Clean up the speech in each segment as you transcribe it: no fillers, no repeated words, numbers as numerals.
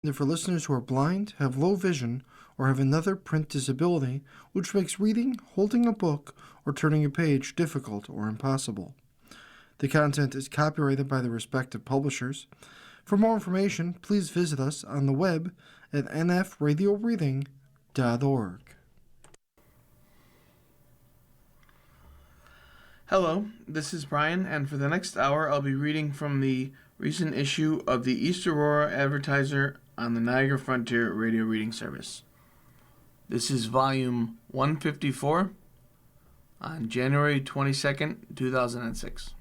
They're for listeners who are blind, have low vision, or have another print disability, which makes reading, holding a book, or turning a page difficult or impossible. The content is copyrighted by the respective publishers. For more information, please visit us on the web at nfradioreading.org. Hello, this is Brian, and for the next hour I'll be reading from the recent issue of the East Aurora Advertiser on the Niagara Frontier Radio Reading Service. This is volume 154 on January 22nd, 2006.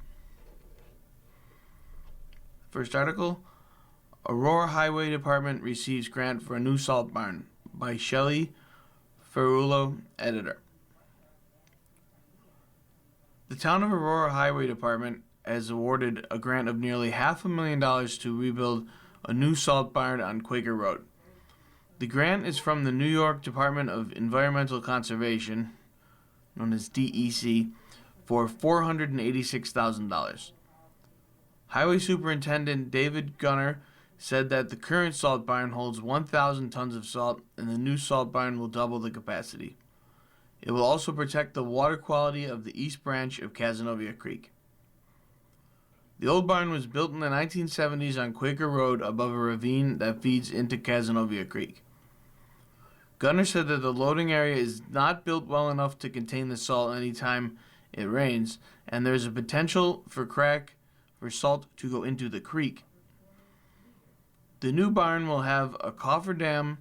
First article, Aurora Highway Department receives grant for a new salt barn by Shelley Ferrulo, editor. The town of Aurora Highway Department has awarded a grant of nearly $500,000 to rebuild a new salt barn on Quaker Road. The grant is from the New York Department of Environmental Conservation, known as DEC, for $486,000. Highway Superintendent David Gunner said that the current salt barn holds 1,000 tons of salt, and the new salt barn will double the capacity. It will also protect the water quality of the east branch of Cazenovia Creek. The old barn was built in the 1970s on Quaker Road above a ravine that feeds into Cazenovia Creek. Gunner said that the loading area is not built well enough to contain the salt anytime it rains, and there is a potential for crack for salt to go into the creek. The new barn will have a cofferdam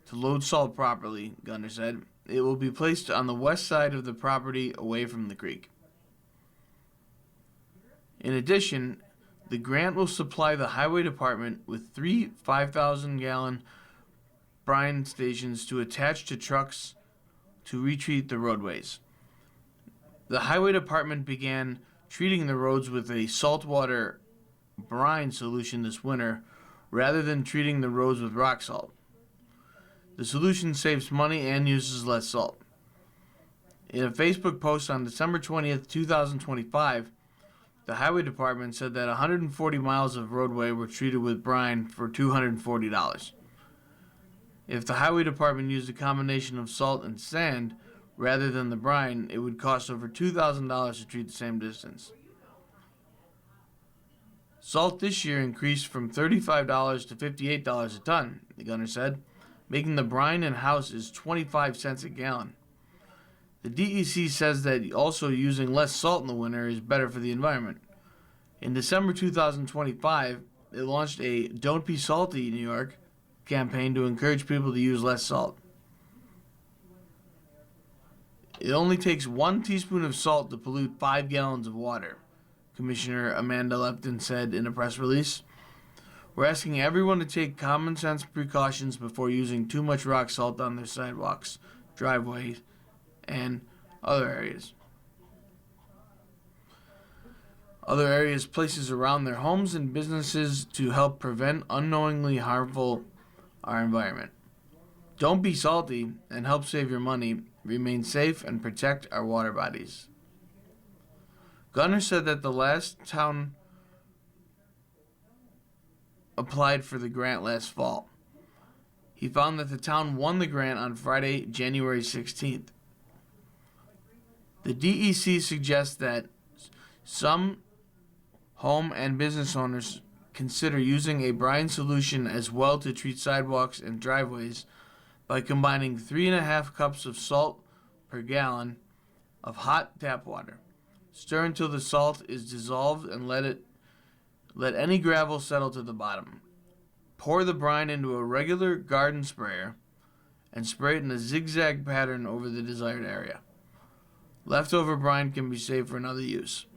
to load salt properly, Gunner said. It will be placed on the west side of the property away from the creek. In addition, the grant will supply the highway department with 3 5,000-gallon brine stations to attach to trucks to retreat the roadways. The highway department began treating the roads with a saltwater brine solution this winter rather than treating the roads with rock salt. The solution saves money and uses less salt. In a Facebook post on December 20th, 2025, the highway department said that 140 miles of roadway were treated with brine for $240. If the highway department used a combination of salt and sand rather than the brine, it would cost over $2,000 to treat the same distance. Salt this year increased from $35 to $58 a ton, the Gunner said, making the brine in houses 25 cents a gallon. The DEC says that also using less salt in the winter is better for the environment. In December 2025, it launched a Don't Be Salty, New York campaign to encourage people to use less salt. It only takes 1 teaspoon of salt to pollute 5 gallons of water, Commissioner Amanda Lepton said in a press release. We're asking everyone to take common sense precautions before using too much rock salt on their sidewalks, driveways, and other areas. Places around their homes and businesses to help prevent unknowingly harmful our environment. Don't be salty and help save your money, remain safe, and protect our water bodies. Gunner said that the last town applied for the grant last fall. He found that the town won the grant on Friday, January 16th. The DEC suggests that some home and business owners consider using a brine solution as well to treat sidewalks and driveways by combining 3.5 cups of salt per gallon of hot tap water. Stir until the salt is dissolved and let any gravel settle to the bottom. Pour the brine into a regular garden sprayer and spray it in a zigzag pattern over the desired area. Leftover brine can be saved for another use.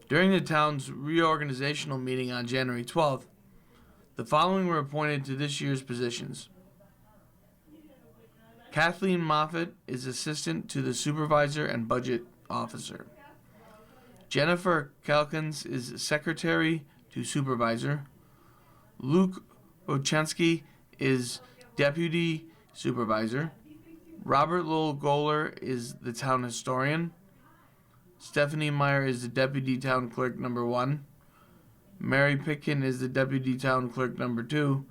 During the town's reorganizational meeting on January 12th, the following were appointed to this year's positions. Kathleen Moffett is assistant to the supervisor and budget officer. Jennifer Calkins is secretary to supervisor. Luke Bochensky is deputy supervisor. Robert Lowell Goller is the town historian. Stephanie Meyer is the deputy town clerk number 1. Mary Pitkin is the Deputy Town Clerk number 2.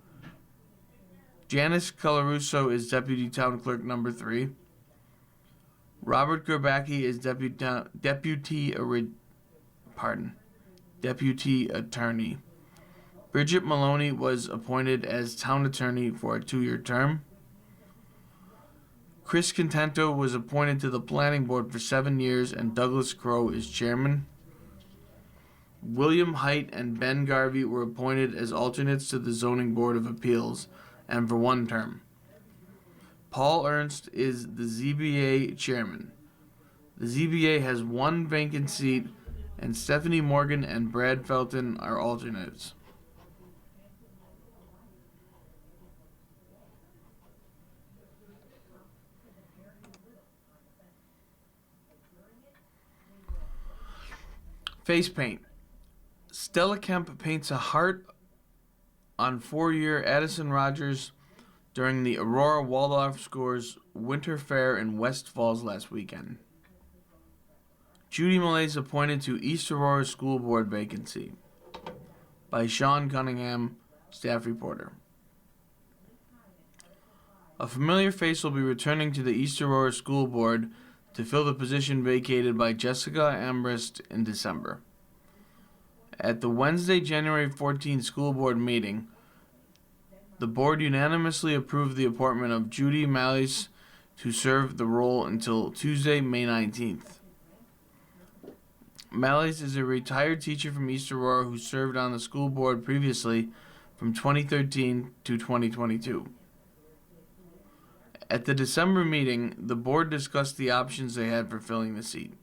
Janice Colarusso is Deputy Town Clerk number 3. Robert Gerbacki is Deputy Attorney. Bridget Maloney was appointed as Town Attorney for a 2-year term. Chris Contento was appointed to the Planning Board for 7 years, and Douglas Crowe is Chairman. William Height and Ben Garvey were appointed as alternates to the Zoning Board of Appeals, and for 1 term. Paul Ernst is the ZBA Chairman. The ZBA has 1 vacant seat, and Stephanie Morgan and Brad Felton are alternates. Face paint. Stella Kemp paints a heart on 4-year Addison Rogers during the Aurora Waldorf Schools Winter Fair in West Falls last weekend. Judy Malaise appointed to East Aurora School Board vacancy. By Sean Cunningham, staff reporter. A familiar face will be returning to the East Aurora School Board to fill the position vacated by Jessica Ambrist in December. At the Wednesday, January 14th school board meeting, the board unanimously approved the appointment of Judy Malaise to serve the role until Tuesday, May 19th. Malaise is a retired teacher from East Aurora who served on the school board previously from 2013 to 2022. At the December meeting, the board discussed the options they had for filling the seat.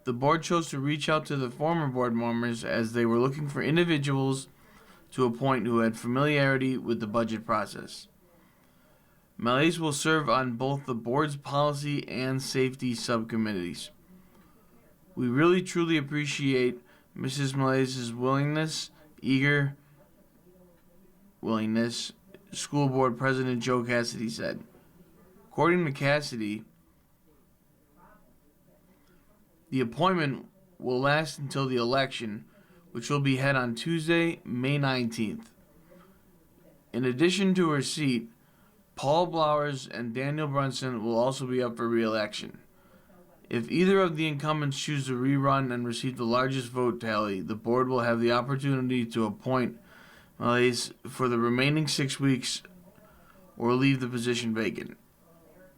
The board chose to reach out to the former board members as they were looking for individuals to appoint who had familiarity with the budget process. Malaise will serve on both the board's policy and safety subcommittees. We really truly appreciate Mrs. Malaise's willingness, School Board President Joe Cassidy said. According to Cassidy, the appointment will last until the election, which will be held on Tuesday, May 19th. In addition to her seat, Paul Blowers and Daniel Brunson will also be up for re-election. If either of the incumbents choose to rerun and receive the largest vote tally, the board will have the opportunity to appoint Malaise for the remaining 6 weeks or leave the position vacant.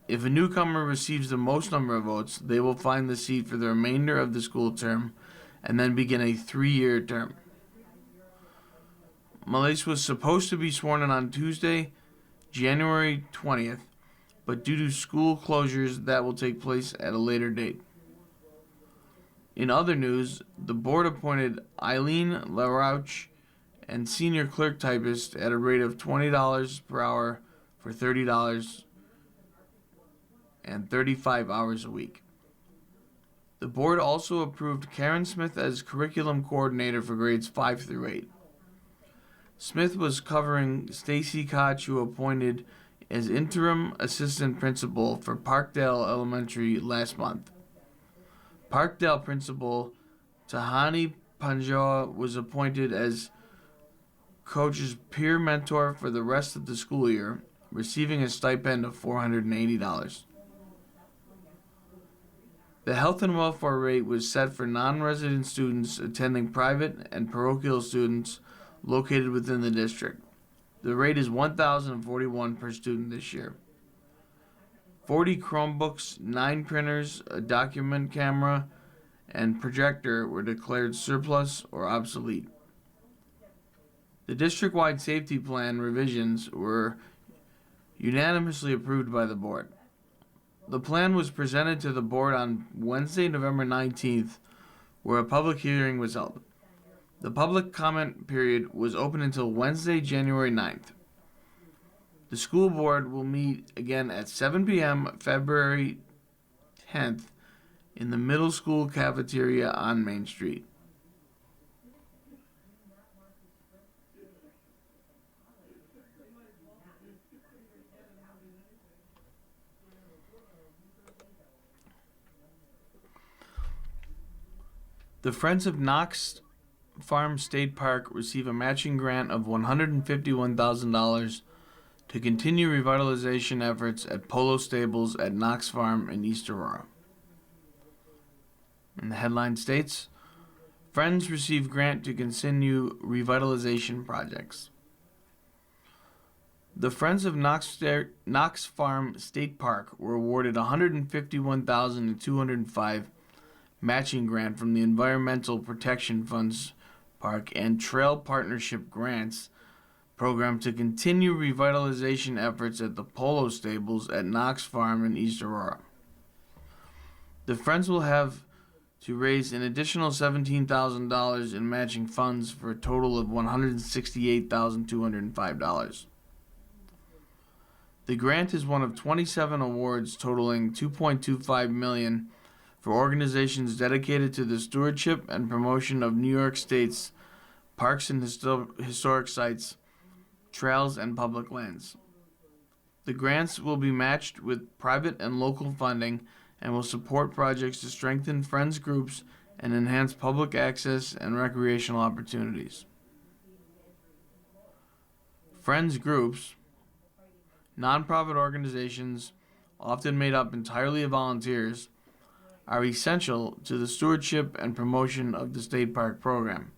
If a newcomer receives the most number of votes, they will find the seat for the remainder of the school term and then begin a 3-year term. Malaise was supposed to be sworn in on Tuesday, January 20th, but due to school closures, that will take place at a later date. In other news, the board appointed Eileen LaRouche and senior clerk typist at a rate of $20 per hour for $30 and 35 hours a week. The board also approved Karen Smith as curriculum coordinator for grades 5 through 8. Smith was covering Stacy Koch, who appointed as interim assistant principal for Parkdale Elementary last month. Parkdale principal Tahani Panjoa was appointed as Coach's peer mentor for the rest of the school year, receiving a stipend of $480. The health and welfare rate was set for non-resident students attending private and parochial students located within the district. The rate is $1,041 per student this year. 40 Chromebooks, 9 printers, a document camera, and projector were declared surplus or obsolete. The district-wide safety plan revisions were unanimously approved by the board. The plan was presented to the board on Wednesday, November 19th, where a public hearing was held. The public comment period was open until Wednesday, January 9th. The school board will meet again at 7 p.m. February 10th in the middle school cafeteria on Main Street. The Friends of Knox Farm State Park receive a matching grant of $151,000 to continue revitalization efforts at Polo Stables at Knox Farm in East Aurora. And the headline states, Friends receive grant to continue revitalization projects. The Friends of Knox Farm State Park were awarded $151,205 matching grant from the Environmental Protection Funds Park and Trail Partnership Grants program to continue revitalization efforts at the Polo Stables at Knox Farm in East Aurora. The Friends will have to raise an additional $17,000 in matching funds for a total of $168,205. The grant is one of 27 awards totaling $2.25 million for organizations dedicated to the stewardship and promotion of New York State's parks and historic sites, trails, and public lands. The grants will be matched with private and local funding and will support projects to strengthen Friends groups and enhance public access and recreational opportunities. Friends groups, nonprofit organizations, often made up entirely of volunteers, are essential to the stewardship and promotion of the state park program.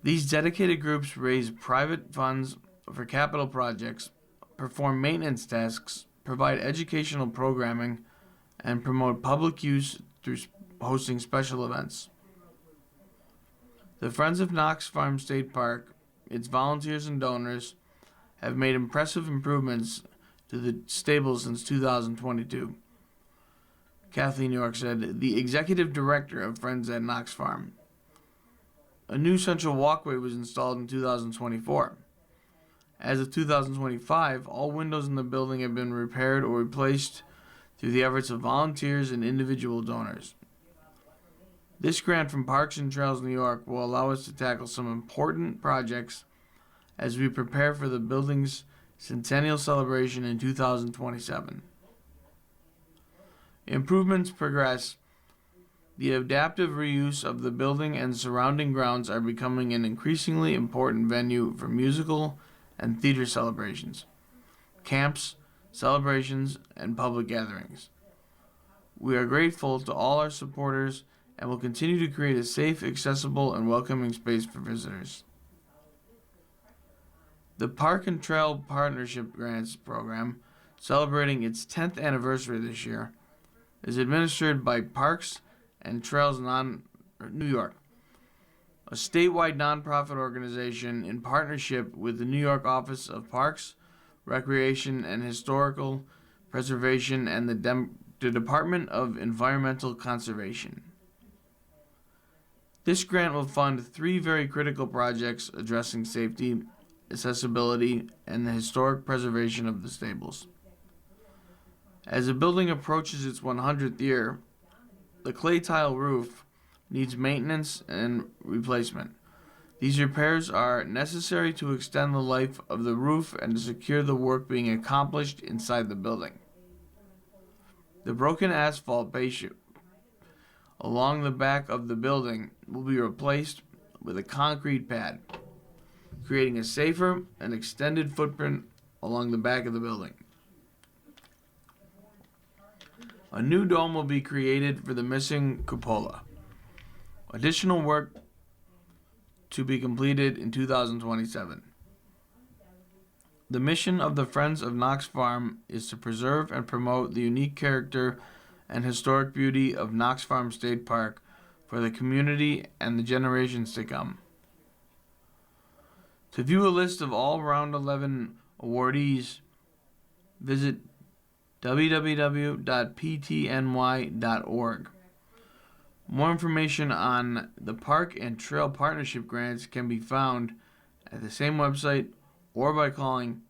These dedicated groups raise private funds for capital projects, perform maintenance tasks, provide educational programming, and promote public use through hosting special events. The Friends of Knox Farm State Park, its volunteers and donors, have made impressive improvements to the stables since 2022. Kathleen York said, the executive director of Friends at Knox Farm. A new central walkway was installed in 2024. As of 2025, all windows in the building have been repaired or replaced through the efforts of volunteers and individual donors. This grant from Parks and Trails New York will allow us to tackle some important projects as we prepare for the building's centennial celebration in 2027. Improvements progress. The adaptive reuse of the building and surrounding grounds are becoming an increasingly important venue for musical and theater celebrations, camps, celebrations, and public gatherings. We are grateful to all our supporters and will continue to create a safe, accessible, and welcoming space for visitors. The Park and Trail Partnership Grants Program, celebrating its 10th anniversary this year, is administered by Parks and Trails New York, a statewide nonprofit organization in partnership with the New York Office of Parks, Recreation, and Historical Preservation and the Department of Environmental Conservation. This grant will fund 3 very critical projects addressing safety, accessibility, and the historic preservation of the stables. As the building approaches its 100th year, the clay tile roof needs maintenance and replacement. These repairs are necessary to extend the life of the roof and to secure the work being accomplished inside the building. The broken asphalt base along the back of the building will be replaced with a concrete pad, creating a safer and extended footprint along the back of the building. A new dome will be created for the missing cupola. Additional work to be completed in 2027. The mission of the Friends of Knox Farm is to preserve and promote the unique character and historic beauty of Knox Farm State Park for the community and the generations to come. To view a list of all Round 11 awardees, visit www.ptny.org. More information on the Park and Trail Partnership Grants can be found at the same website or by calling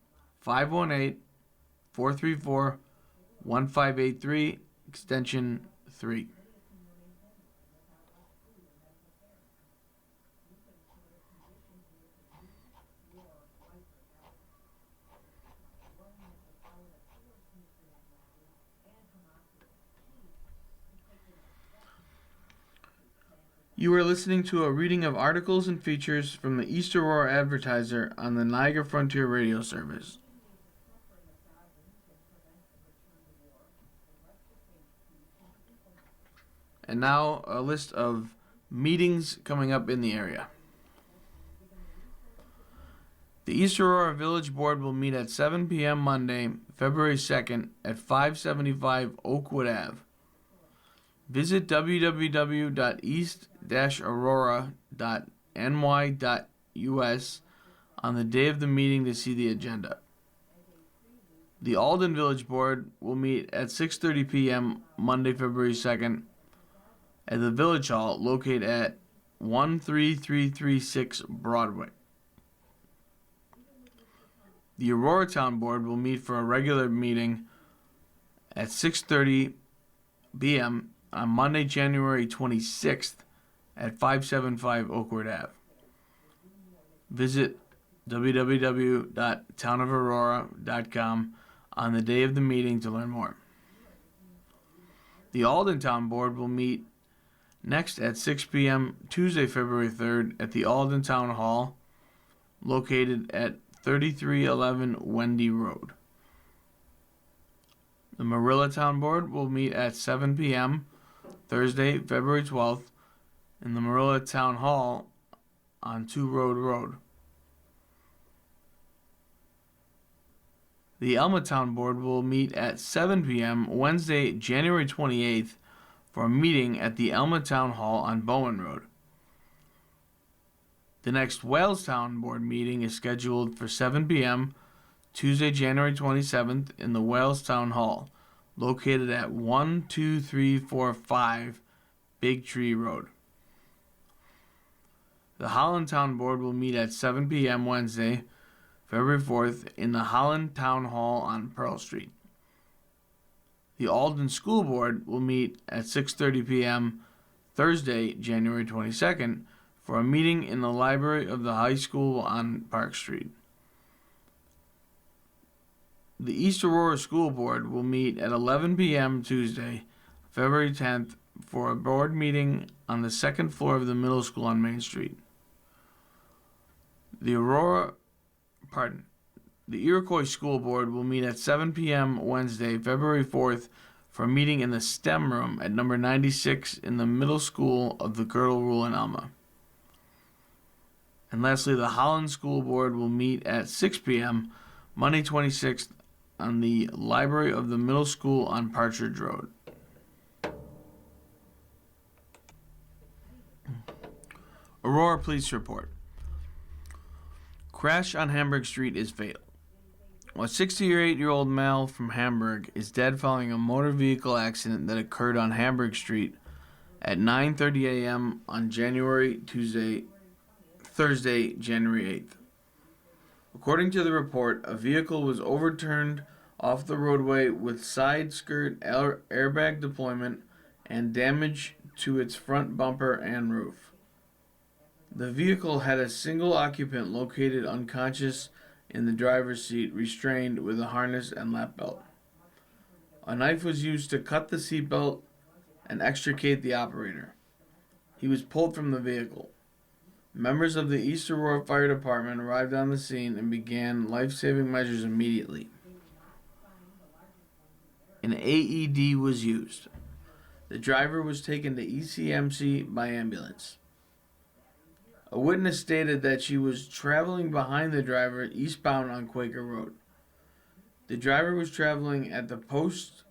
518-434-1583, extension 3. You are listening to a reading of articles and features from the East Aurora Advertiser on the Niagara Frontier Radio Service. And now a list of meetings coming up in the area. The East Aurora Village Board will meet at 7 p.m. Monday, February 2nd at 575 Oakwood Ave. Visit www.east-aurora.ny.us on the day of the meeting to see the agenda. The Alden Village Board will meet at 6:30 p.m. Monday, February 2nd at the Village Hall located at 13336 Broadway. The Aurora Town Board will meet for a regular meeting at 6:30 p.m. on Monday, January 26th at 575 Oakwood Ave. Visit www.townofaurora.com on the day of the meeting to learn more. The Alden Town Board will meet next at 6 p.m. Tuesday, February 3rd at the Alden Town Hall located at 3311 Wendy Road. The Marilla Town Board will meet at 7 p.m. Thursday, February 12th in the Marilla Town Hall on 2 Road Road. The Elma Town Board will meet at 7 p.m. Wednesday, January 28th for a meeting at the Elma Town Hall on Bowen Road. The next Wales Town Board meeting is scheduled for 7 p.m. Tuesday, January 27th in the Wales Town Hall, located at 12345 Big Tree Road. The Holland Town Board will meet at 7 p.m. Wednesday, February 4th in the Holland Town Hall on Pearl Street. The Alden School Board will meet at 6:30 p.m. Thursday, January 22nd for a meeting in the library of the high school on Park Street. The East Aurora School Board will meet at 11 p.m. Tuesday, February 10th for a board meeting on the second floor of the middle school on Main Street. The Iroquois School Board will meet at 7 p.m. Wednesday, February 4th for a meeting in the STEM room at number 96 in the middle school of the Girdle Rule in Alma. And lastly, the Holland School Board will meet at 6 p.m. Monday 26th on the library of the middle school on Partridge Road. Aurora Police Report. Crash on Hamburg Street is fatal. A 68-year-old male from Hamburg is dead following a motor vehicle accident that occurred on Hamburg Street at 9:30 a.m. on Thursday, January 8th. According to the report, a vehicle was overturned off the roadway with side skirt airbag deployment and damage to its front bumper and roof. The vehicle had a single occupant located unconscious in the driver's seat, restrained with a harness and lap belt. A knife was used to cut the seatbelt and extricate the operator. He was pulled from the vehicle. Members of the East Aurora Fire Department arrived on the scene and began life-saving measures immediately. An AED was used. The driver was taken to ECMC by ambulance. A witness stated that she was traveling behind the driver eastbound on Quaker Road. The driver was traveling at the post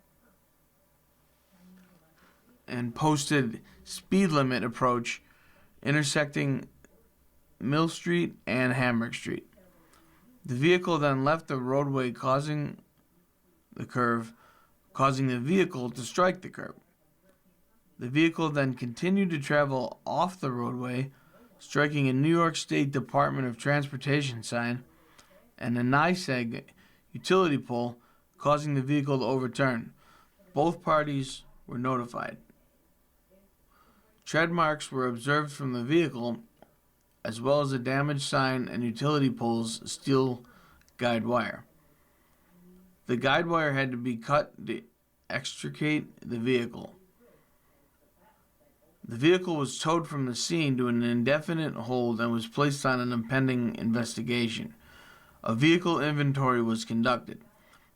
and posted speed limit approach intersecting Mill Street and Hamburg Street. The vehicle then left the roadway causing the vehicle to strike the curb. The vehicle then continued to travel off the roadway, striking a New York State Department of Transportation sign and a NYSEG utility pole, causing the vehicle to overturn. Both parties were notified. Tread marks were observed from the vehicle, as well as a damaged sign and utility pole's steel guide wire. The guide wire had to be cut to extricate the vehicle. The vehicle was towed from the scene to an indefinite hold and was placed on an impending investigation. A vehicle inventory was conducted.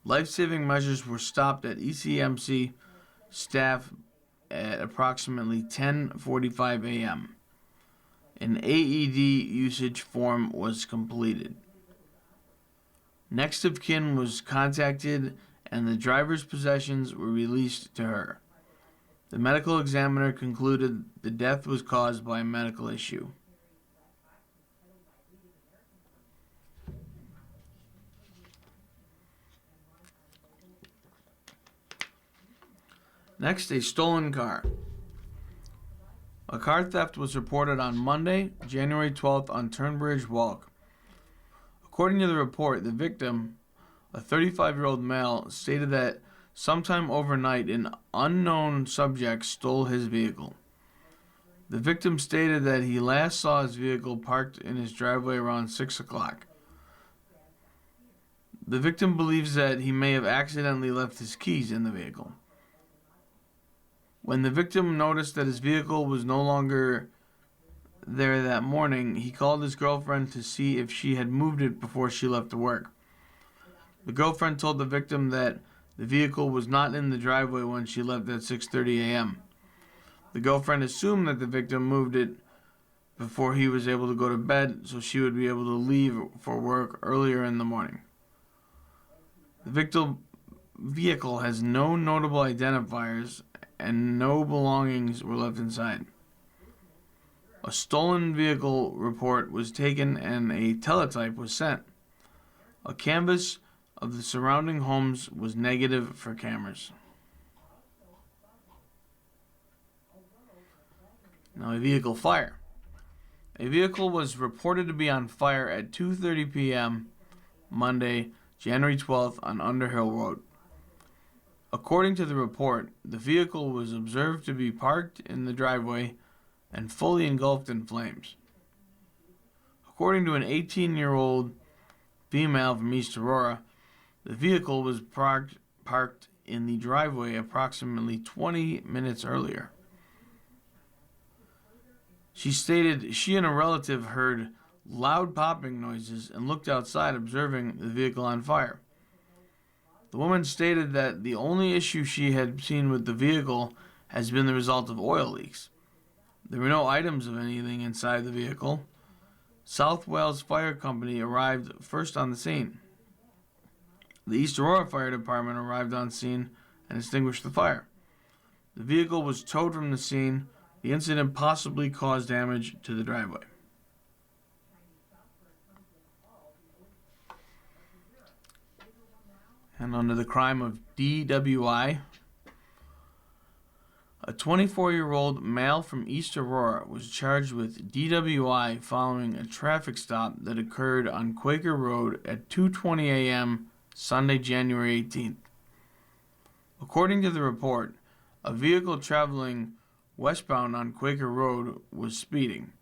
Life-saving measures were stopped at ECMC staff at approximately 10:45 a.m. An AED usage form was completed. Next of kin was contacted and the driver's possessions were released to her. The medical examiner concluded the death was caused by a medical issue. Next, a stolen car. A car theft was reported on Monday, January 12th on Turnbridge Walk. According to the report, the victim, a 35-year-old male, stated that sometime overnight an unknown subject stole his vehicle. The victim stated that he last saw his vehicle parked in his driveway around 6 o'clock. The victim believes that he may have accidentally left his keys in the vehicle. When the victim noticed that his vehicle was no longer there that morning, he called his girlfriend to see if she had moved it before she left to work. The girlfriend told the victim that the vehicle was not in the driveway when she left at 6:30 a.m. The girlfriend assumed that the victim moved it before he was able to go to bed so she would be able to leave for work earlier in the morning. The vehicle has no notable identifiers and no belongings were left inside. A stolen vehicle report was taken and a teletype was sent. A canvass of the surrounding homes was negative for cameras. Now, a vehicle fire. A vehicle was reported to be on fire at 2:30 p.m. Monday, January 12th on Underhill Road. According to the report, the vehicle was observed to be parked in the driveway and fully engulfed in flames. According to an 18-year-old female from East Aurora, the vehicle was parked in the driveway approximately 20 minutes earlier. She stated she and a relative heard loud popping noises and looked outside, observing the vehicle on fire. The woman stated that the only issue she had seen with the vehicle has been the result of oil leaks. There were no items of anything inside the vehicle. South Wales Fire Company arrived first on the scene. The East Aurora Fire Department arrived on scene and extinguished the fire. The vehicle was towed from the scene. The incident possibly caused damage to the driveway. And under the crime of DWI, a 24-year-old male from East Aurora was charged with DWI following a traffic stop that occurred on Quaker Road at 2:20 a.m. Sunday, January 18th. According to the report, a vehicle traveling westbound on Quaker Road was speeding.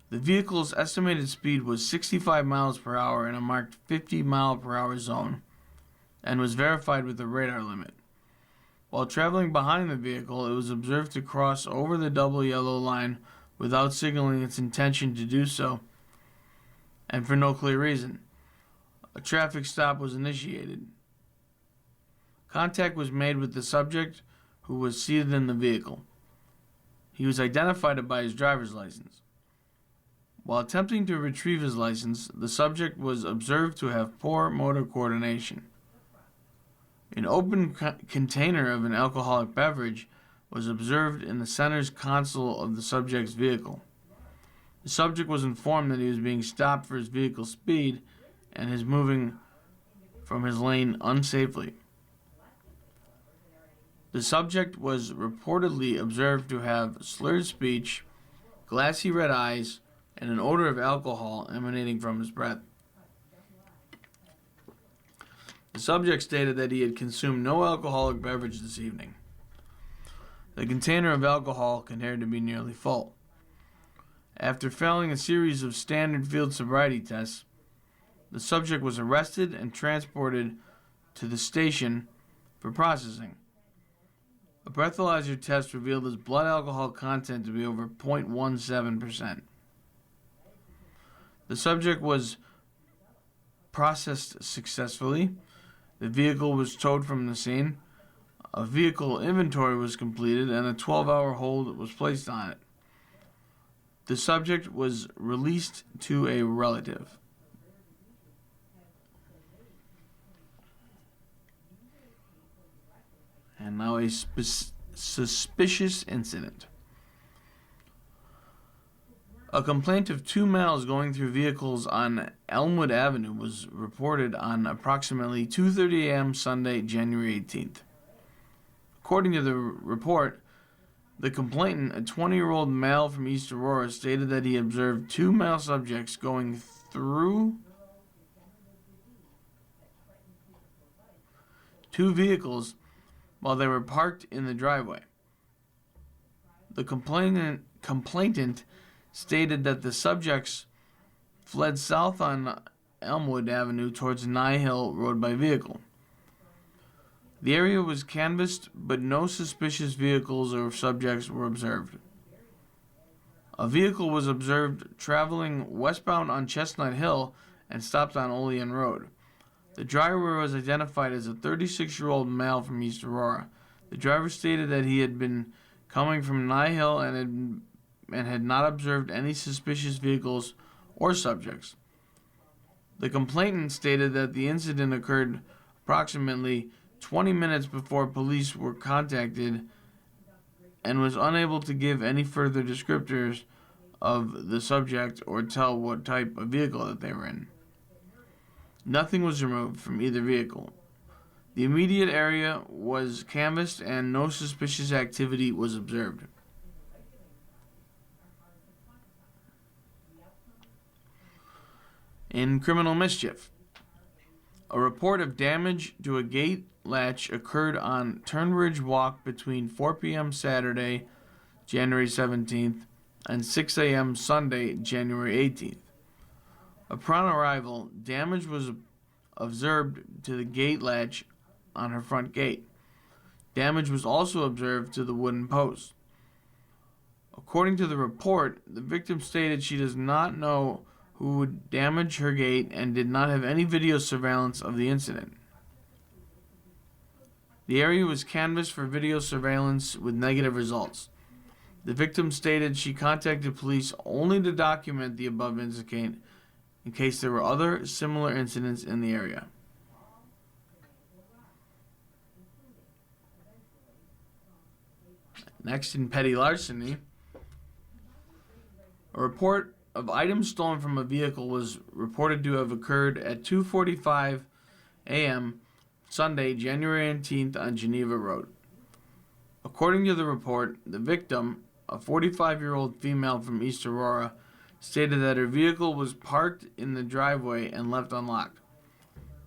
The vehicle's estimated speed was 65 miles per hour in a marked 50 mile per hour zone and was verified with the radar limit. While traveling behind the vehicle, it was observed to cross over the double yellow line without signaling its intention to do so, and for no clear reason. A traffic stop was initiated. Contact was made with the subject, who was seated in the vehicle. He was identified by his driver's license. While attempting to retrieve his license, the subject was observed to have poor motor coordination. An open container of an alcoholic beverage was observed in the center's console of the subject's vehicle. The subject was informed that he was being stopped for his vehicle's speed and his moving from his lane unsafely. The subject was reportedly observed to have slurred speech, glassy red eyes, and an odor of alcohol emanating from his breath. The subject stated that he had consumed no alcoholic beverage this evening. The container of alcohol continued to be nearly full. After failing a series of standard field sobriety tests, the subject was arrested and transported to the station for processing. A breathalyzer test revealed his blood alcohol content to be over 0.17%. The subject was processed successfully. The vehicle was towed from the scene. A vehicle inventory was completed and a 12-hour hold was placed on it. The subject was released to a relative. And now a suspicious incident. A complaint of two males going through vehicles on Elmwood Avenue was reported on approximately 2:30 a.m. Sunday, January 18th. According to the report, the complainant, a 20-year-old male from East Aurora, stated that he observed two male subjects going through two vehicles while they were parked in the driveway. The complainant stated that the subjects fled south on Elmwood Avenue towards Nye Hill Road by vehicle. The area was canvassed, but no suspicious vehicles or subjects were observed. A vehicle was observed traveling westbound on Chestnut Hill and stopped on Olean Road. The driver was identified as a 36-year-old male from East Aurora. The driver stated that he had been coming from Nye Hill and had not observed any suspicious vehicles or subjects. The complainant stated that the incident occurred approximately 20 minutes before police were contacted and was unable to give any further descriptors of the subject or tell what type of vehicle that they were in. Nothing was removed from either vehicle. The immediate area was canvassed and no suspicious activity was observed. In criminal mischief, a report of damage to a gate latch occurred on Turnbridge Walk between 4 p.m. Saturday, January 17th, and 6 a.m. Sunday, January 18th. Upon arrival, damage was observed to the gate latch on her front gate. Damage was also observed to the wooden post. According to the report, the victim stated she does not know who would damage her gate and did not have any video surveillance of the incident. The area was canvassed for video surveillance with negative results. The victim stated she contacted police only to document the above incident in case there were other similar incidents in the area. Next, in petty larceny, a report of items stolen from a vehicle was reported to have occurred at 2:45 a.m. Sunday, January 18th on Geneva Road. According to the report, the victim, a 45-year-old female from East Aurora, stated that her vehicle was parked in the driveway and left unlocked.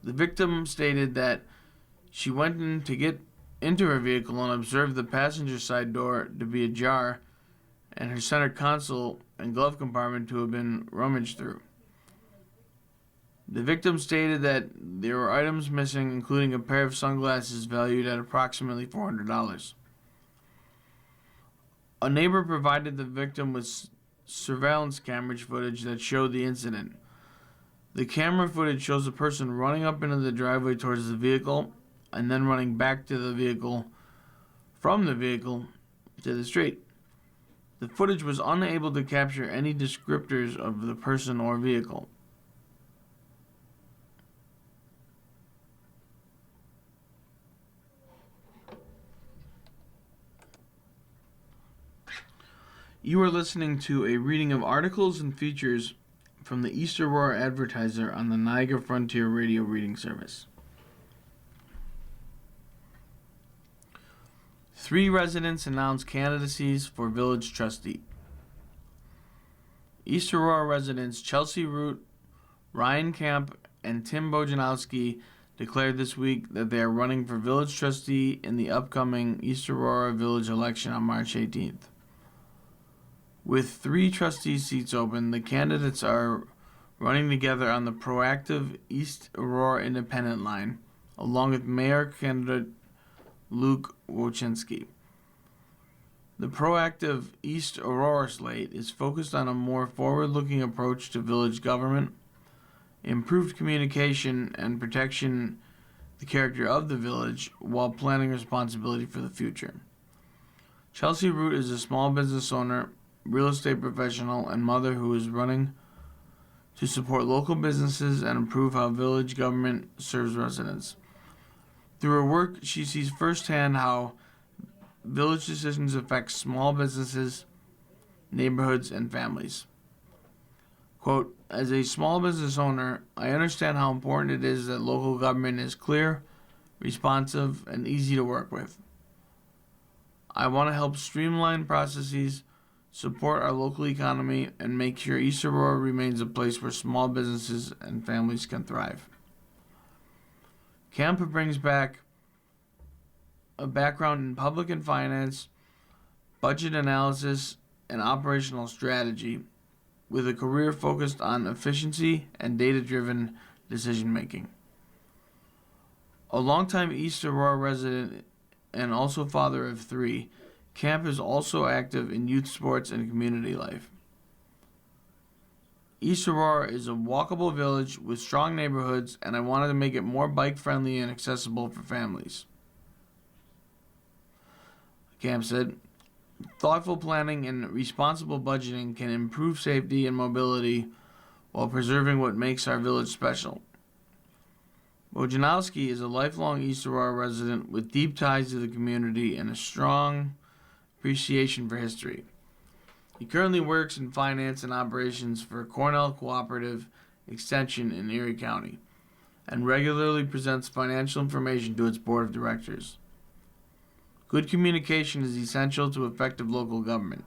The victim stated that she went in to get into her vehicle and observed the passenger side door to be ajar and her center console and glove compartment to have been rummaged through. The victim stated that there were items missing, including a pair of sunglasses valued at approximately $400. A neighbor provided the victim with surveillance camera footage that showed the incident. The camera footage shows a person running up into the driveway towards the vehicle and then running back to the vehicle from the vehicle to the street. The footage was unable to capture any descriptors of the person or vehicle. You are listening to a reading of articles and features from the East Aurora Advertiser on the Niagara Frontier Radio Reading Service. 3 residents announce candidacies for village trustee. East Aurora residents Chelsea Root, Ryan Camp, and Tim Bojanowski declared this week that they are running for village trustee in the upcoming East Aurora village election on March 18th. With 3 trustee seats open, the candidates are running together on the proactive East Aurora Independent line, along with Mayor candidate Luke Wojcinski. The proactive East Aurora slate is focused on a more forward-looking approach to village government, improved communication, and protection the character of the village while planning responsibility for the future. Chelsea Root is a small business owner, real estate professional, and mother who is running to support local businesses and improve how village government serves residents. Through her work, she sees firsthand how village decisions affect small businesses, neighborhoods, and families. Quote, as a small business owner, I understand how important it is that local government is clear, responsive, and easy to work with. I want to help streamline processes, support our local economy, and make sure East Aurora remains a place where small businesses and families can thrive. Camp brings back a background in public and finance, budget analysis, and operational strategy, with a career focused on efficiency and data-driven decision-making. A longtime East Aurora resident and also father of 3, Camp is also active in youth sports and community life. East Aurora is a walkable village with strong neighborhoods, and I wanted to make it more bike-friendly and accessible for families. Camp said, thoughtful planning and responsible budgeting can improve safety and mobility while preserving what makes our village special. Wojanowski is a lifelong East Aurora resident with deep ties to the community and a strong appreciation for history. He currently works in finance and operations for Cornell Cooperative Extension in Erie County and regularly presents financial information to its board of directors. Good communication is essential to effective local government.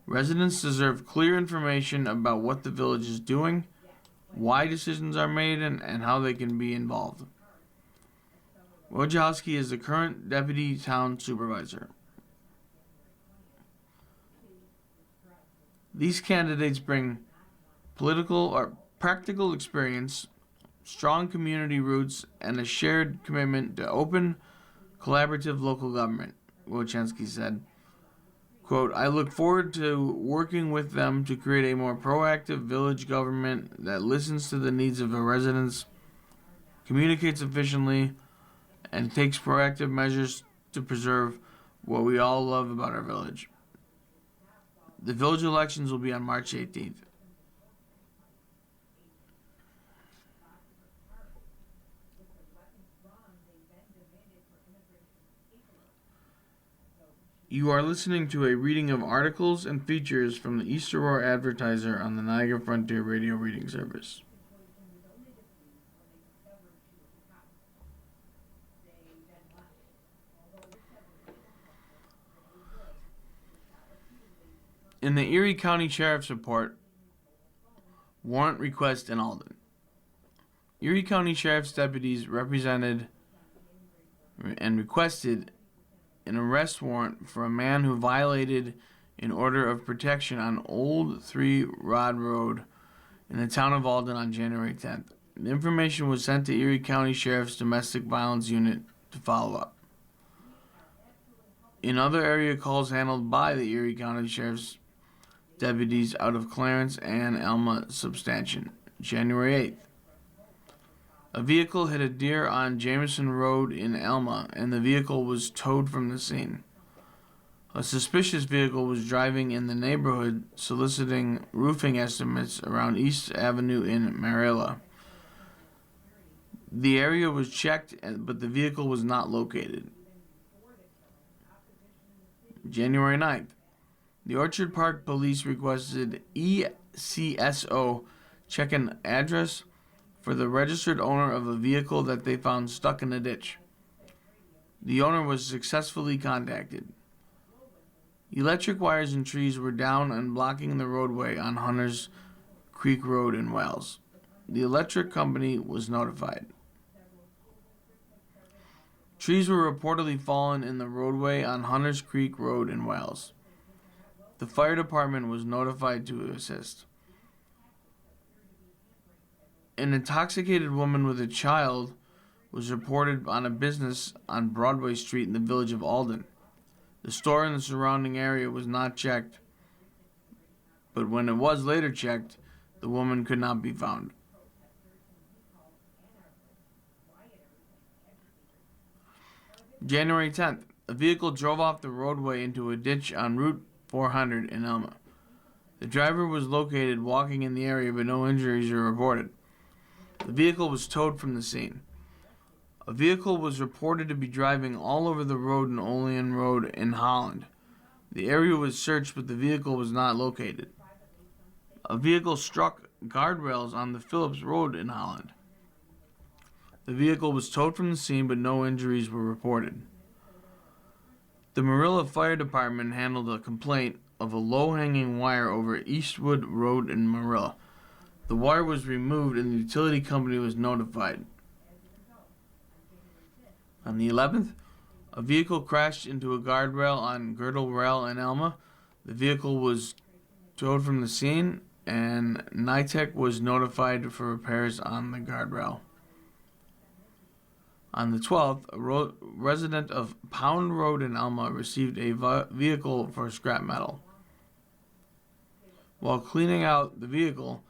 Residents deserve clear information about what the village is doing, why decisions are made, and how they can be involved. Wojciechowski is the current deputy town supervisor. These candidates bring political or practical experience, strong community roots, and a shared commitment to open, collaborative local government, Wojciechowski said. Quote, I look forward to working with them to create a more proactive village government that listens to the needs of the residents, communicates efficiently, and takes proactive measures to preserve what we all love about our village. The village elections will be on March 18th. You are listening to a reading of articles and features from the East Aurora Advertiser on the Niagara Frontier Radio Reading Service. In the Erie County Sheriff's Report, warrant request in Alden. Erie County Sheriff's deputies represented and requested an arrest warrant for a man who violated an order of protection on Old 3 Rod Road in the town of Alden on January 10th. The information was sent to Erie County Sheriff's Domestic Violence Unit to follow up. In other area calls handled by the Erie County Sheriff's deputies out of Clarence and Alma Substantion, January 8th. A vehicle hit a deer on Jameson Road in Alma, and the vehicle was towed from the scene. A suspicious vehicle was driving in the neighborhood, soliciting roofing estimates around East Avenue in Marilla. The area was checked, but the vehicle was not located. January 9th. The Orchard Park Police requested ECSO check an address for the registered owner of a vehicle that they found stuck in a ditch. The owner was successfully contacted. Electric wires and trees were down and blocking the roadway on Hunters Creek Road in Wells. The electric company was notified. Trees were reportedly fallen in the roadway on Hunters Creek Road in Wells. The fire department was notified to assist. An intoxicated woman with a child was reported on a business on Broadway Street in the village of Alden. The store in the surrounding area was not checked, but when it was later checked, the woman could not be found. January 10th, a vehicle drove off the roadway into a ditch on Route 400 in Elma. The driver was located walking in the area, but no injuries were reported. The vehicle was towed from the scene. A vehicle was reported to be driving all over the road in Olean Road in Holland. The area was searched, but the vehicle was not located. A vehicle struck guardrails on the Phillips Road in Holland. The vehicle was towed from the scene, but no injuries were reported. The Marilla Fire Department handled a complaint of a low-hanging wire over Eastwood Road in Marilla. The wire was removed and the utility company was notified. On the 11th, a vehicle crashed into a guardrail on Girdle Rail in Elma. The vehicle was towed from the scene and NITEC was notified for repairs on the guardrail. On the 12th, a resident of Pound Road in Elma received a vehicle for scrap metal. While cleaning out the vehicle,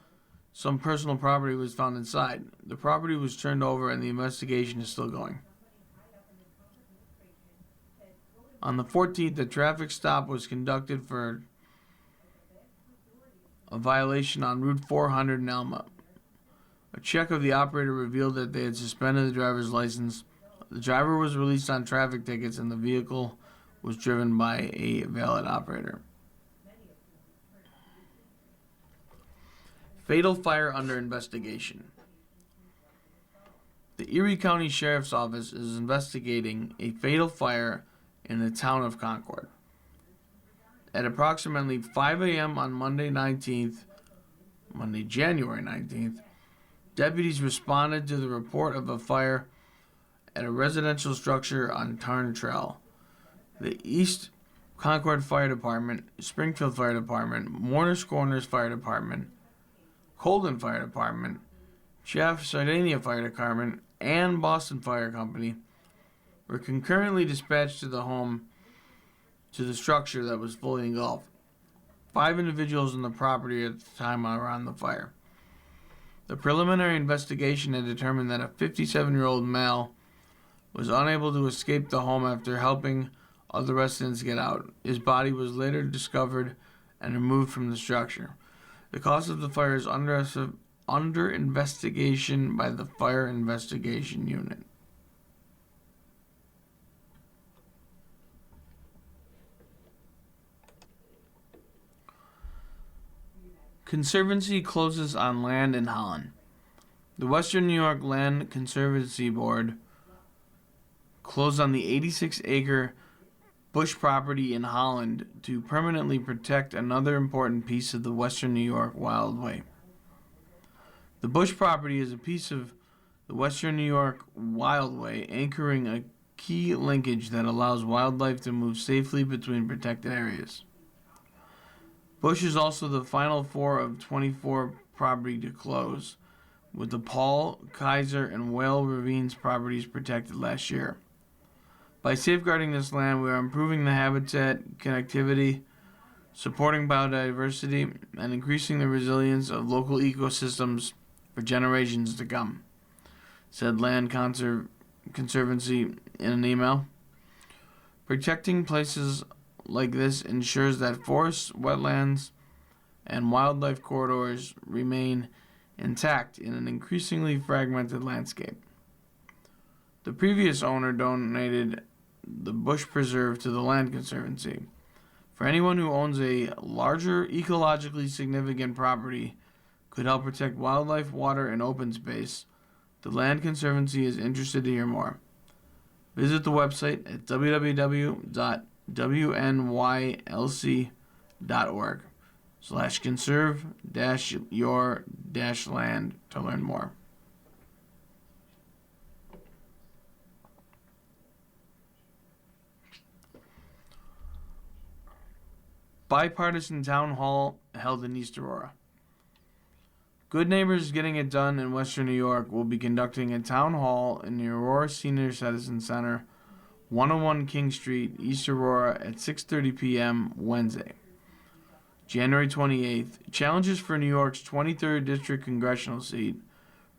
some personal property was found inside. The property was turned over and the investigation is still going. On the 14th, a traffic stop was conducted for a violation on Route 400 in Elma. A check of the operator revealed that they had suspended the driver's license. The driver was released on traffic tickets and the vehicle was driven by a valid operator. Fatal fire under investigation. The Erie County Sheriff's Office is investigating a fatal fire in the town of Concord. At approximately 5 a.m. on Monday, January 19th, deputies responded to the report of a fire at a residential structure on Tarn Trail. The East Concord Fire Department, Springfield Fire Department, Mourners Corners Fire Department, Colden Fire Department, Chaff Sardinia Fire Department, and Boston Fire Company were concurrently dispatched to the structure that was fully engulfed. 5 individuals in the property at the time around the fire. The preliminary investigation had determined that a 57-year-old male was unable to escape the home after helping other residents get out. His body was later discovered and removed from the structure. The cause of the fire is under investigation by the Fire Investigation Unit. Conservancy closes on land in Holland. The Western New York Land Conservancy Board closed on the 86-acre bush property in Holland to permanently protect another important piece of the Western New York Wildway. The bush property is a piece of the Western New York Wildway, anchoring a key linkage that allows wildlife to move safely between protected areas. Bush is also the final 4 of 24 property to close, with the Paul, Kaiser, and Whale Ravines properties protected last year. By safeguarding this land, we are improving the habitat connectivity, supporting biodiversity, and increasing the resilience of local ecosystems for generations to come, said Land Conservancy in an email. Protecting places like this ensures that forests, wetlands, and wildlife corridors remain intact in an increasingly fragmented landscape. The previous owner donated the Bush Preserve to the Land Conservancy. For anyone who owns a larger, ecologically significant property could help protect wildlife, water, and open space, the Land Conservancy is interested to hear more. Visit the website at www.wnylc.org/conserve-your-land to learn more. Bipartisan town hall held in East Aurora. Good Neighbors Getting It Done in Western New York will be conducting a town hall in the Aurora Senior Citizen Center 101 King Street, East Aurora at 6:30 p.m. Wednesday, January 28th. Challenges for New York's 23rd District Congressional seat,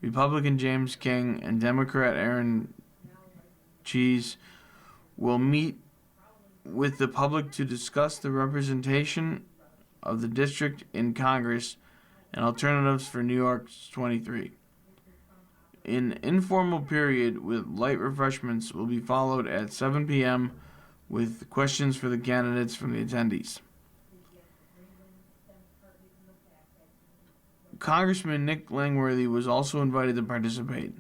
Republican James King and Democrat Aaron Cheese will meet with the public to discuss the representation of the district in Congress and alternatives for New York's 23. An informal period with light refreshments will be followed at 7 p.m. with questions for the candidates from the attendees. Congressman Nick Langworthy was also invited to participate.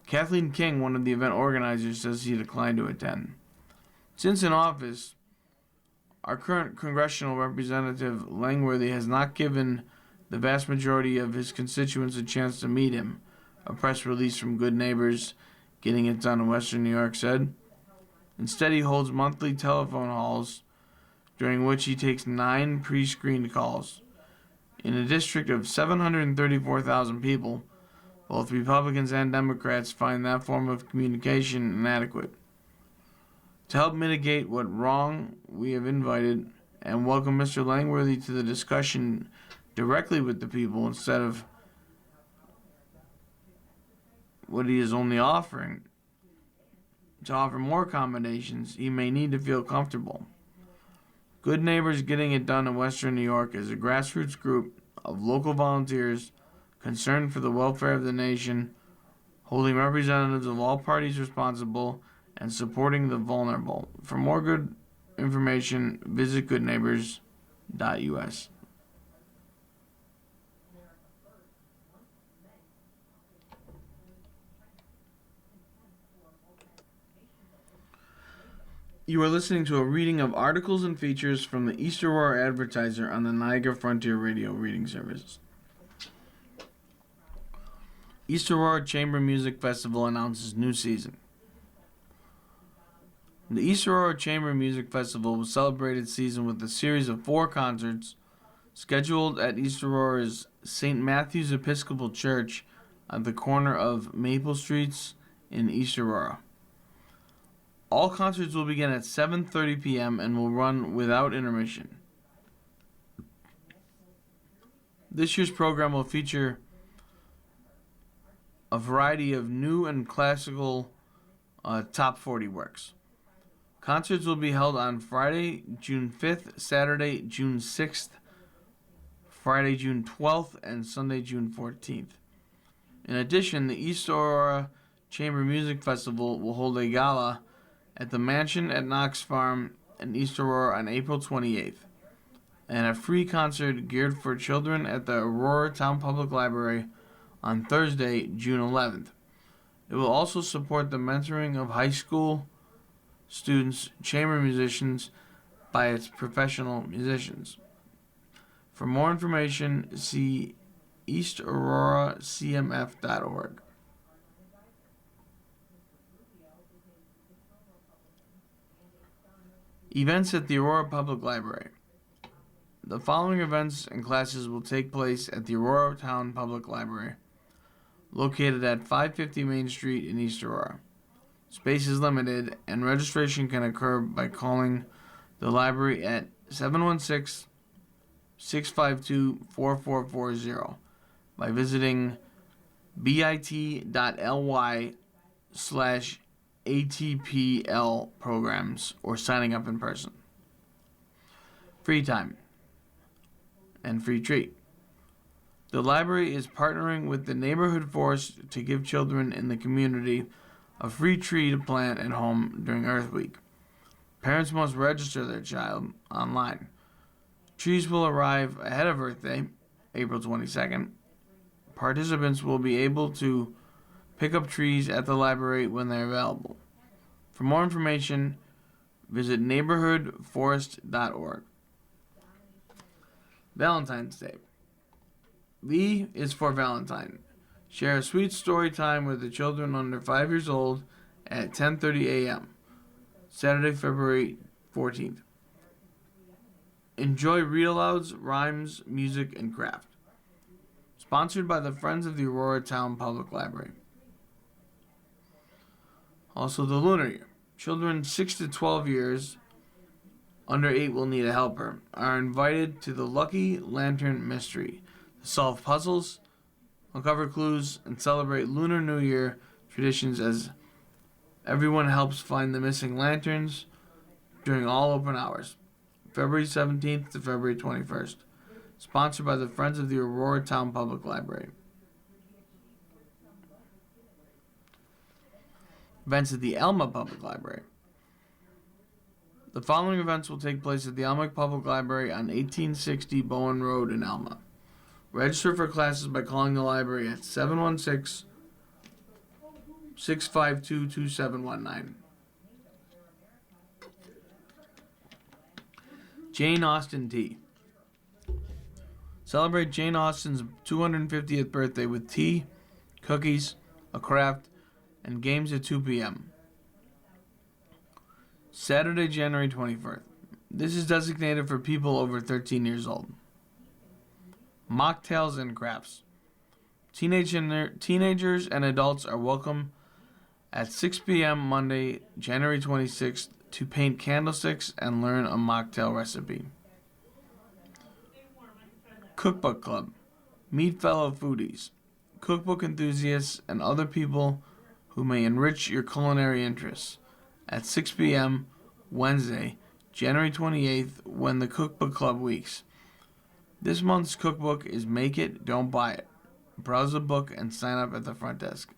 Kathleen King, one of the event organizers, says he declined to attend. Since in office, our current congressional representative Langworthy has not given the vast majority of his constituents a chance to meet him, a press release from Good Neighbors Getting It Done in Western New York said. Instead, he holds monthly telephone halls during which he takes 9 pre-screened calls. In a district of 734,000 people, both Republicans and Democrats find that form of communication inadequate. To help mitigate what wrong, we have invited and welcomed Mr. Langworthy to the discussion directly with the people instead of what he is only offering. To offer more accommodations, he may need to feel comfortable. Good Neighbors Getting It Done in Western New York is a grassroots group of local volunteers concerned for the welfare of the nation, holding representatives of all parties responsible and supporting the vulnerable. For more good information, visit goodneighbors.us. You are listening to a reading of articles and features from the East Aurora Advertiser on the Niagara Frontier Radio reading service. East Aurora Chamber Music Festival announces new season. The East Aurora Chamber Music Festival will celebrate its season with a series of 4 concerts scheduled at East Aurora's St. Matthew's Episcopal Church at the corner of Maple Streets in East Aurora. All concerts will begin at 7:30 p.m. and will run without intermission. This year's program will feature a variety of new and classical top 40 works. Concerts will be held on Friday, June 5th, Saturday, June 6th, Friday, June 12th, and Sunday, June 14th. In addition, the East Aurora Chamber Music Festival will hold a gala at the Mansion at Knox Farm in East Aurora on April 28th, and a free concert geared for children at the Aurora Town Public Library on Thursday, June 11th. It will also support the mentoring of high school students, chamber musicians, by its professional musicians. For more information, see eastauroracmf.org. Events at the Aurora Public Library. The following events and classes will take place at the Aurora Town Public Library, located at 550 Main Street in East Aurora. Space is limited, and registration can occur by calling the library at 716-652-4440, by visiting bit.ly/ATPL programs, or signing up in person. Free time and free treat. The library is partnering with the Neighborhood Forest to give children in the community a free tree to plant at home during Earth Week. Parents must register their child online. Trees will arrive ahead of Earth Day, April 22nd. Participants will be able to pick up trees at the library when they're available. For more information, visit neighborhoodforest.org. Valentine's Day. V is for Valentine. Share a sweet story time with the children under 5 years old at 10:30 a.m. Saturday, February 14th. Enjoy read-alouds, rhymes, music, and craft. Sponsored by the Friends of the Aurora Town Public Library. Also, the lunar year. Children 6 to 12 years, under 8 will need a helper, are invited to the Lucky Lantern Mystery to solve puzzles, uncover clues, and celebrate Lunar New Year traditions as everyone helps find the missing lanterns during all open hours, February 17th to February 21st. Sponsored by the Friends of the Aurora Town Public Library. Events at the Alma Public Library. The following events will take place at the Alma Public Library on 1860 Bowen Road in Alma. Register for classes by calling the library at 716-652-2719. Jane Austen Tea. Celebrate Jane Austen's 250th birthday with tea, cookies, a craft, and games at 2 p.m. Saturday, January 21st. This is designated for people over 13 years old. Mocktails and crafts. Teenagers and adults are welcome at 6 p.m. Monday, January 26th to paint candlesticks and learn a mocktail recipe. Cookbook Club. Meet fellow foodies, cookbook enthusiasts, and other people who may enrich your culinary interests at 6 p.m. Wednesday, January 28th, when the Cookbook Club weeks. This month's cookbook is Make It, Don't Buy It. Browse the book and sign up at the front desk.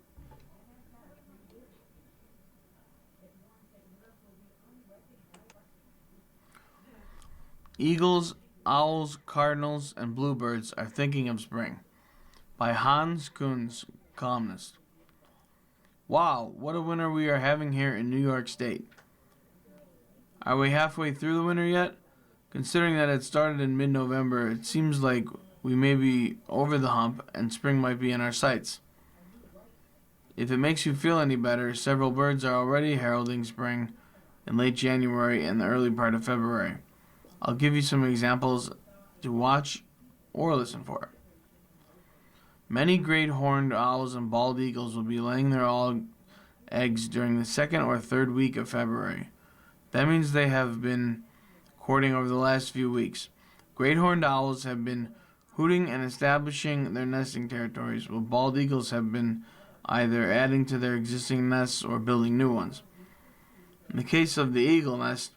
Eagles, Owls, Cardinals, and Bluebirds Are Thinking of Spring by Hans Kunz, columnist. Wow, what a winter we are having here in New York State. Are we halfway through the winter yet? Considering that it started in mid-November, it seems like we may be over the hump and spring might be in our sights. If it makes you feel any better, several birds are already heralding spring in late January and the early part of February. I'll give you some examples to watch or listen for. Many great horned owls and bald eagles will be laying their eggs during the second or third week of February. That means they have been courting over the last few weeks. Great horned owls have been hooting and establishing their nesting territories, while bald eagles have been either adding to their existing nests or building new ones. In the case of the eagle nest,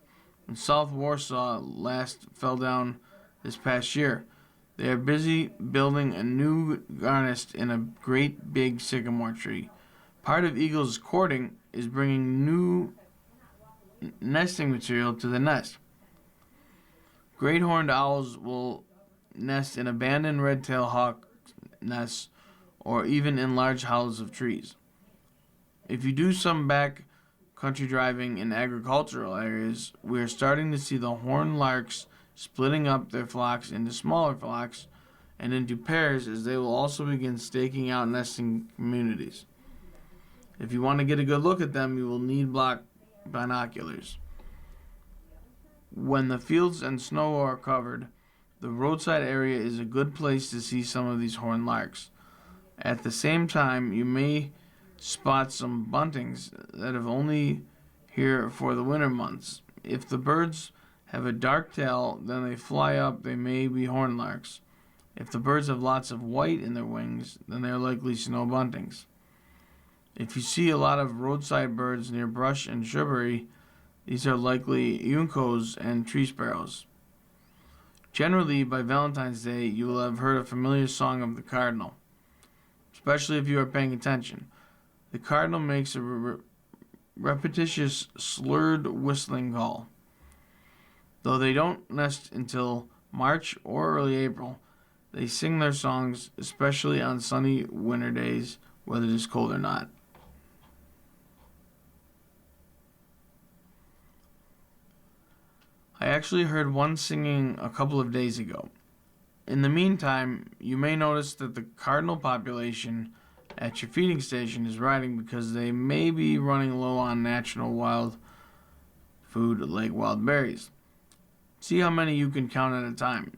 when South Warsaw last fell down this past year, they are busy building a new nest in a great big sycamore tree. Part of eagles' courting is bringing new nesting material to the nest. Great horned owls will nest in abandoned red-tailed hawk nests or even in large hollows of trees. If you do some back country driving in agricultural areas, we are starting to see the horned larks splitting up their flocks into smaller flocks and into pairs, as they will also begin staking out nesting communities. If you want to get a good look at them, you will need binoculars. When the fields and snow are covered, the roadside area is a good place to see some of these horned larks. At the same time, you may spot some buntings that have only here for the winter months. If the birds have a dark tail, then they fly up, they may be horned larks. If the birds have lots of white in their wings, then they are likely snow buntings. If you see a lot of roadside birds near brush and shrubbery, these are likely juncos and tree sparrows. Generally, by Valentine's Day, you will have heard a familiar song of the cardinal, especially if you are paying attention. The cardinal makes a repetitious, slurred whistling call. Though they don't nest until March or early April, they sing their songs, especially on sunny winter days, whether it is cold or not. I actually heard one singing a couple of days ago. In the meantime, you may notice that the cardinal population at your feeding station is riding because they may be running low on natural wild food like wild berries. See how many you can count at a time.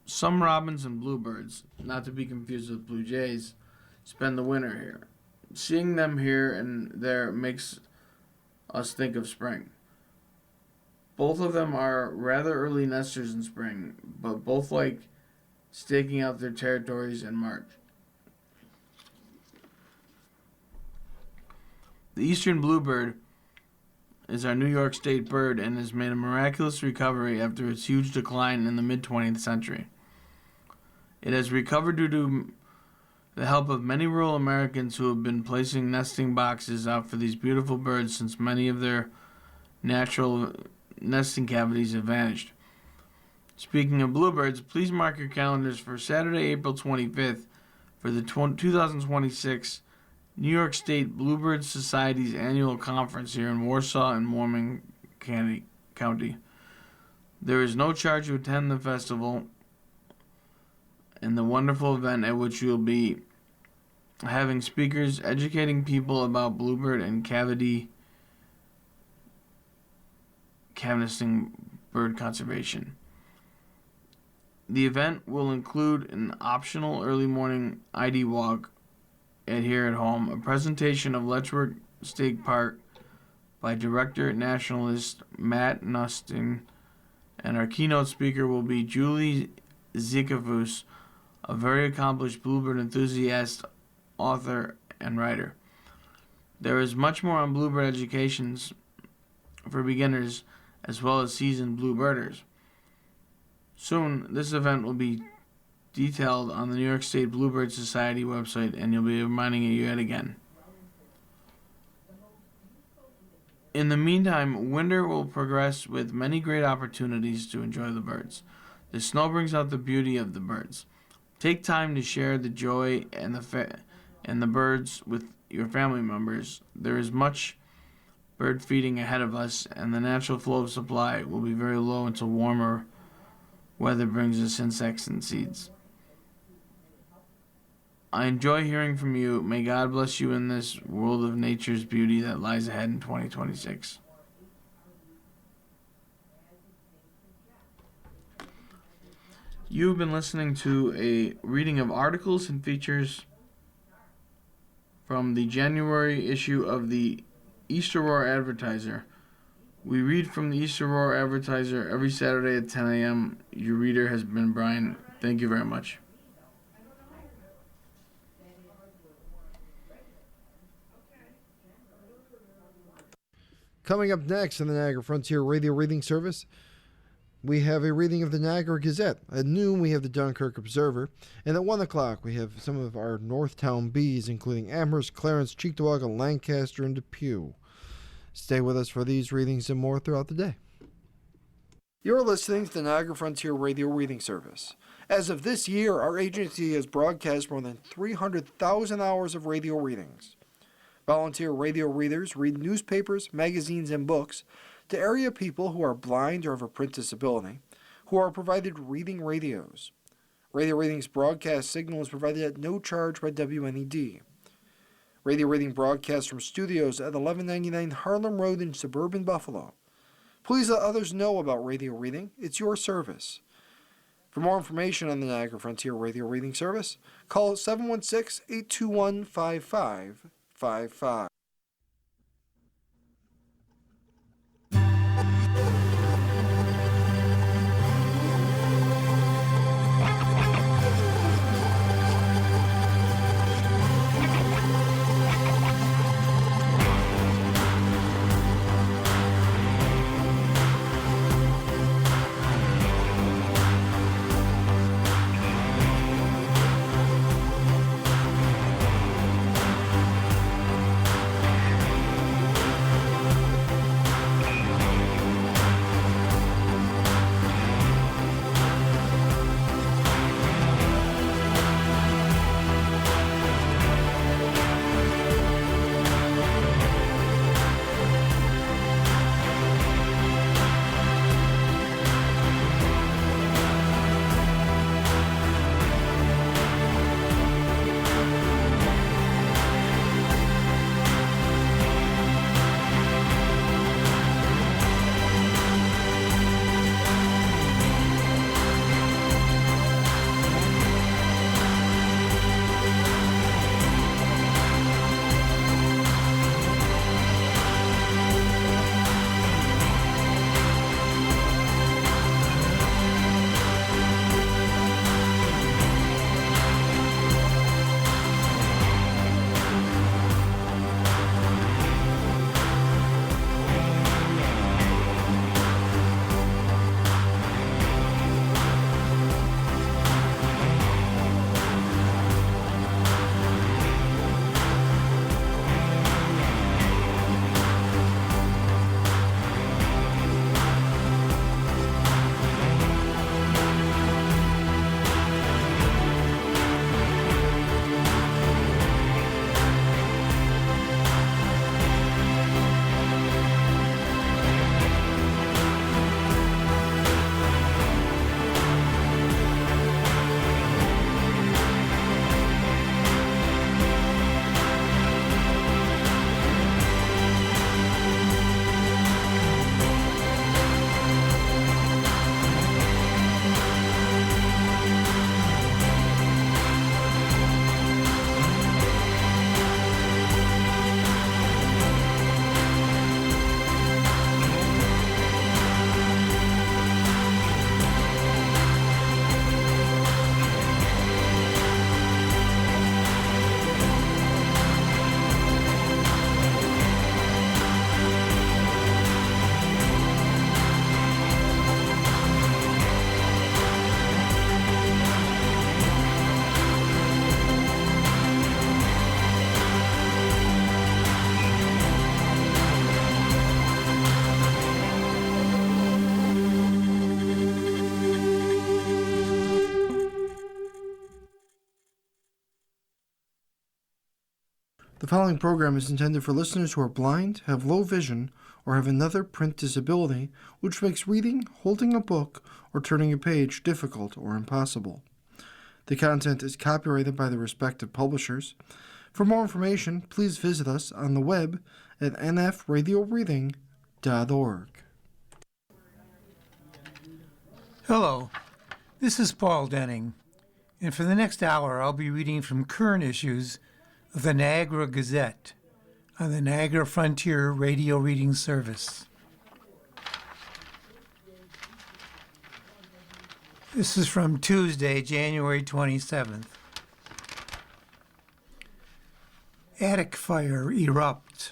Some robins and bluebirds, not to be confused with blue jays, spend the winter here. Seeing them here and there makes us think of spring. Both of them are rather early nesters in spring, but both like staking out their territories in March. The eastern bluebird is our New York State bird and has made a miraculous recovery after its huge decline in the mid-20th century. It has recovered due to the help of many rural Americans who have been placing nesting boxes out for these beautiful birds since many of their natural nesting cavities have vanished. Speaking of bluebirds, please mark your calendars for Saturday, April 25th for the 2026 New York State Bluebird Society's annual conference here in Warsaw and Warming County. There is no charge to attend the festival and the wonderful event at which you'll be having speakers educating people about bluebird and canvassing bird conservation. The event will include an optional early morning ID walk at Here at Home, a presentation of Letchworth State Park by Director Nationalist Matt Nustin, and our keynote speaker will be Julie Zikavus, a very accomplished bluebird enthusiast, author, and writer. There is much more on bluebird educations for beginners as well as seasoned bluebirders. Soon, this event will be detailed on the New York State Bluebird Society website, and you'll be reminding you yet again. In the meantime, winter will progress with many great opportunities to enjoy the birds. The snow brings out the beauty of the birds. Take time to share the joy and the birds with your family members. There is much bird feeding ahead of us, and the natural flow of supply will be very low until warmer weather brings us insects and seeds. I enjoy hearing from you. May God bless you in this world of nature's beauty that lies ahead in 2026. You've been listening to a reading of articles and features from the January issue of the East Aurora Advertiser. We read from the East Aurora Advertiser every Saturday at 10 a.m. Your reader has been Brian. Thank you very much. Coming up next on the Niagara Frontier Radio Reading Service, we have a reading of the Niagara Gazette. At noon, we have the Dunkirk Observer. And at 1 o'clock, we have some of our Northtown Bees, including Amherst, Clarence, Cheektowaga, Lancaster, and Depew. Stay with us for these readings and more throughout the day. You're listening to the Niagara Frontier Radio Reading Service. As of this year, our agency has broadcast more than 300,000 hours of radio readings. Volunteer radio readers read newspapers, magazines, and books to area people who are blind or have a print disability, who are provided reading radios. Radio Reading's broadcast signal is provided at no charge by WNED. Radio Reading broadcasts from studios at 1199 Harlem Road in suburban Buffalo. Please let others know about Radio Reading. It's your service. For more information on the Niagara Frontier Radio Reading Service, call 716-821-5555. The following program is intended for listeners who are blind, have low vision, or have another print disability which makes reading, holding a book, or turning a page difficult or impossible. The content is copyrighted by the respective publishers. For more information, please visit us on the web at nfradioreading.org. Hello, this is Paul Denning, and for the next hour I'll be reading from current issues of the Niagara Gazette on the Niagara Frontier Radio Reading Service. This is from Tuesday, January 27th. Attic fire erupts.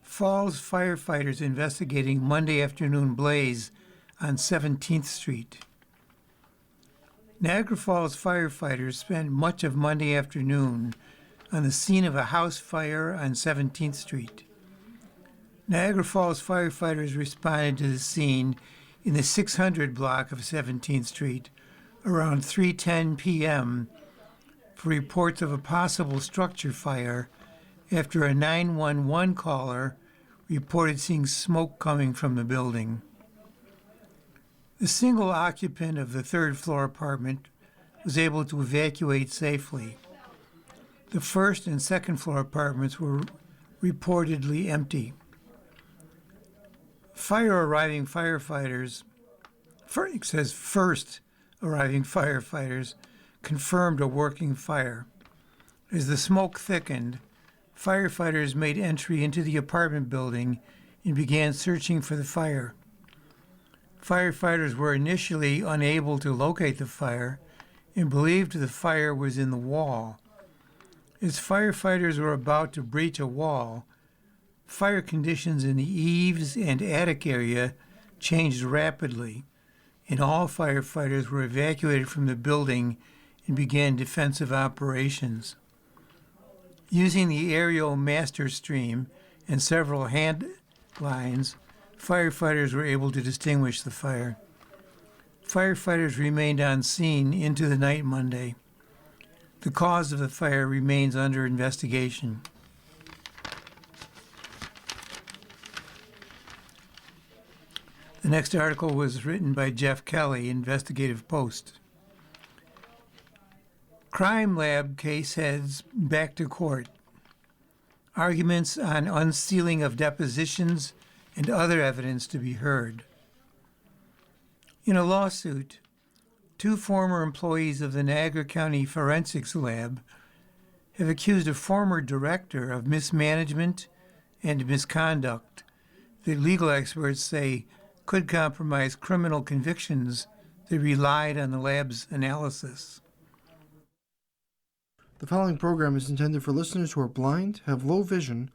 Falls firefighters investigating Monday afternoon blaze on 17th Street. Niagara Falls firefighters spent much of Monday afternoon on the scene of a house fire on 17th Street. Niagara Falls firefighters responded to the scene in the 600 block of 17th Street around 3:10 p.m. for reports of a possible structure fire after a 911 caller reported seeing smoke coming from the building. The single occupant of the third floor apartment was able to evacuate safely. The first and second floor apartments were reportedly empty. First arriving firefighters confirmed a working fire. As the smoke thickened, firefighters made entry into the apartment building and began searching for the fire. Firefighters were initially unable to locate the fire and believed the fire was in the wall. As firefighters were about to breach a wall, fire conditions in the eaves and attic area changed rapidly, and all firefighters were evacuated from the building and began defensive operations. Using the aerial master stream and several hand lines, firefighters were able to distinguish the fire. Firefighters remained on scene into the night Monday. The cause of the fire remains under investigation. The next article was written by Jeff Kelly, Investigative Post. Crime lab case heads back to court. Arguments on unsealing of depositions and other evidence to be heard. In a lawsuit, two former employees of the Niagara County Forensics Lab have accused a former director of mismanagement and misconduct that legal experts say could compromise criminal convictions that relied on the lab's analysis. The following program is intended for listeners who are blind, have low vision,